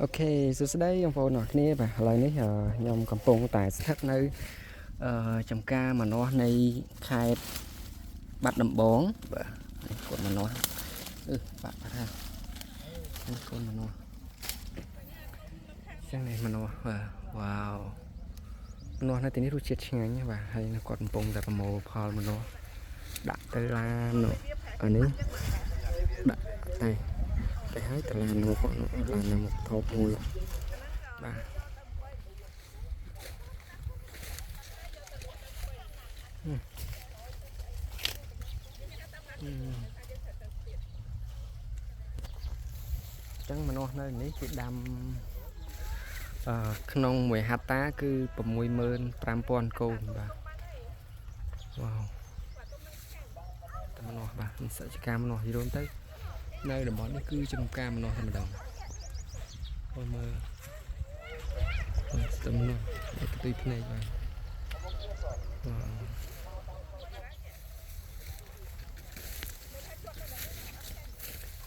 អូខេសួស្តីបងប្អូនអរគ្នាបាទឥឡូវនេះខ្ញុំកំពុងតែស្ថិតនៅចំការម្នាស់នៃខេត្តបាត់ដំបងបាទគាត់ម្នាស់បាត់ហើយកូនម្នាស់ចឹងនេះម្នាស់បាទវ៉ាវម្នាស់នៅទីនេះរសជាតិឆ្ងាញ់បាទហើយគាត់កំពុងតែប្រមូលផលម្នាស់ដាក់ទៅឡានអានេះដាក់តែហើយតឡាននោះគាត់ឡាននៅមុខថោកមួយបាទចឹងម្នាស់នៅនេះគេដាំក្នុងមួយហត្តាគឺ65000 កូនបាទវ៉ាវតែម្នាស់បាទនេះសច្ចការម្នាស់យីរួមទៅនៅតំបន់នេះគឺចំការម្នាស់តែម្ដងបងមើលស្ទឹមម្នាស់ទៅទីភ្នែកបាទវ៉ាវ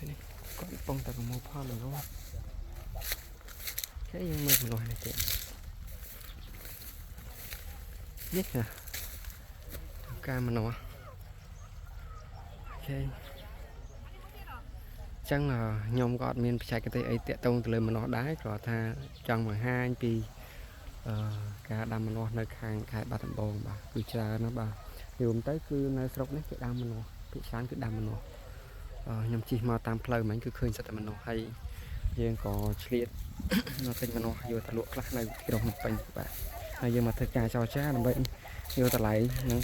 នេះគាត់កំពុងតែប្រមូលផលម្នាស់គេយើងមើលម្នាស់នេះទៀតនេះណាការម្នាស់អូខេចឹងខ្ញុំក៏អត់មានបច្ចេកទេសអីតាក់ទងទៅលើម្នាស់ដែរគ្រាន់ថាចង់បង្ហាញពីការដាំម្នាស់នៅខាងខេត្តបាត់ដំបងបាទគឺច្រើនណាស់បាទរួមទៅគឺនៅស្រុកនេះគេដាំម្នាស់ភាគច្រើនគឺដាំម្នាស់ខ្ញុំជិះមកតាមផ្លូវមិញគឺឃើញសិតតែម្នាស់ហើយយើងក៏ឆ្លៀតមកទិញម្នាស់យកទៅលក់ខ្លះនៅទីក្រុងភ្នំពេញបាទហើយយើងមកធ្វើការចរចាដើម្បីយកតម្លៃនឹង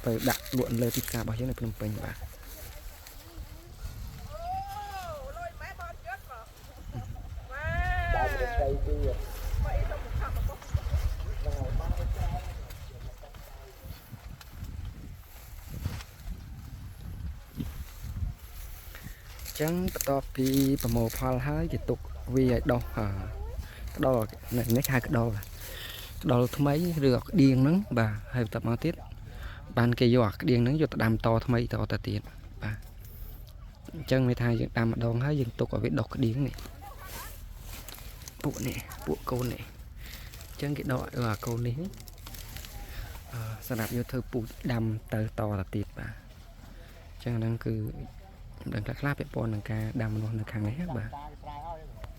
ទៅដាក់លក់លើទីផ្សាររបស់យើងនៅភ្នំពេញបាទចឹងបន្ទាប់ពីប្រមូលផលហើយគេទុកវាឲ្យដុះក្តោនេះហៅក្តោថ្មីឬក្តៀងហ្នឹងបាទហើយបន្តមកទៀតបានគេយកអាក្តៀងហ្នឹងយកទៅដាំតថ្មីតទៅទៀតបាទអញ្ចឹងមានថាយើងដាំម្ដងហើយយើងទុកឲ្យវាដុះក្តៀងនេះពួកកូននេះអញ្ចឹងគេដកអាកូននេះសម្រាប់យកធ្វើពូជដាំទៅតទៅទៀតបាទអញ្ចឹងហ្នឹងគឺដឹងខ្លះៗពាក់ព័ន្ធនឹងការដាំម្នាស់នៅខាងនេះបាទ